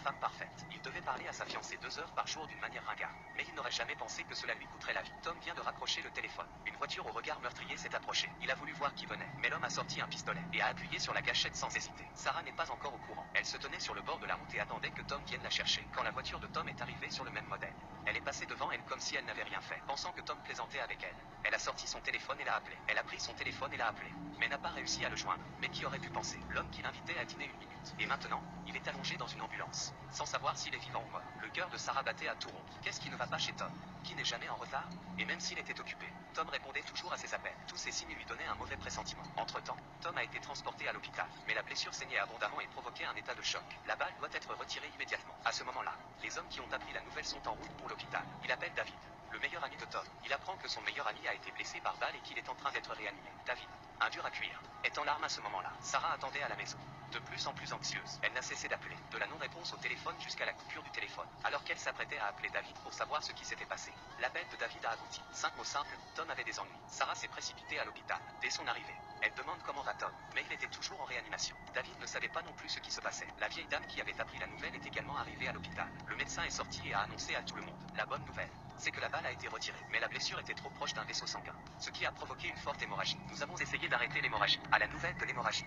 femme parfaite. Il devait parler à sa fiancée 2 heures par jour d'une manière ringarde. Mais il n'aurait jamais pensé que cela lui coûterait la vie. Tom vient de raccrocher le téléphone. Une voiture au regard meurtrier s'est approchée. Il a voulu voir qui venait, mais l'homme a sorti un pistolet et a appuyé sur la gâchette sans hésiter. Sarah n'est pas encore au courant. Elle se tenait sur le bord de la route et attendait que Tom vienne la chercher. Quand la voiture de Tom est arrivée sur le même modèle, elle est passée devant elle comme si elle n'avait rien fait, pensant que Tom plaisantait avec elle. Elle a sorti son téléphone et l'a appelé. Elle a pris son téléphone et l'a appelé, mais n'a pas réussi à le joindre. Mais qui aurait pu penser? L'homme qui l'invitait à dîner 1 minute. Et maintenant, il est allongé dans une ambulance, sans savoir s'il est vivant ou mort. Le cœur de Sarah battait à tout rompre. Qu'est-ce qui ne va pas chez Tom, qui n'est jamais en retard? Et même s'il était occupé, Tom répondait toujours à ses appels. Tous ces signes lui donnaient un mauvais pressentiment. Entre-temps, Tom a été transporté à l'hôpital, mais la blessure saignait abondamment et provoquait un état de choc. La balle doit être retirée immédiatement. À ce moment-là, les hommes qui ont appris la nouvelle sont en route pour l'hôpital. Il appelle David, le meilleur ami de Tom. Il apprend que son meilleur ami a été blessé par balle et qu'il est en train d'être réanimé. David, un dur à cuire, est en larmes à ce moment-là. Sarah attendait à la maison, de plus en plus anxieuse. Elle n'a cessé d'appeler, de la non-réponse au téléphone jusqu'à la coupure du téléphone, alors qu'elle s'apprêtait à appeler David pour savoir ce qui s'était passé. L'appel de David a abouti. 5 mots simples, Tom avait des ennuis. Sarah s'est précipitée à l'hôpital. Dès son arrivée, elle demande comment va Tom, mais il était toujours en réanimation. David ne savait pas non plus ce qui se passait. La vieille dame qui avait appris la nouvelle est également arrivée à l'hôpital. Le médecin est sorti et a annoncé à tout le monde. La bonne nouvelle, c'est que la balle a été retirée, mais la blessure était trop proche d'un vaisseau sanguin, ce qui a provoqué une forte hémorragie. Nous avons essayé d'arrêter l'hémorragie. À la nouvelle de l'hémorragie,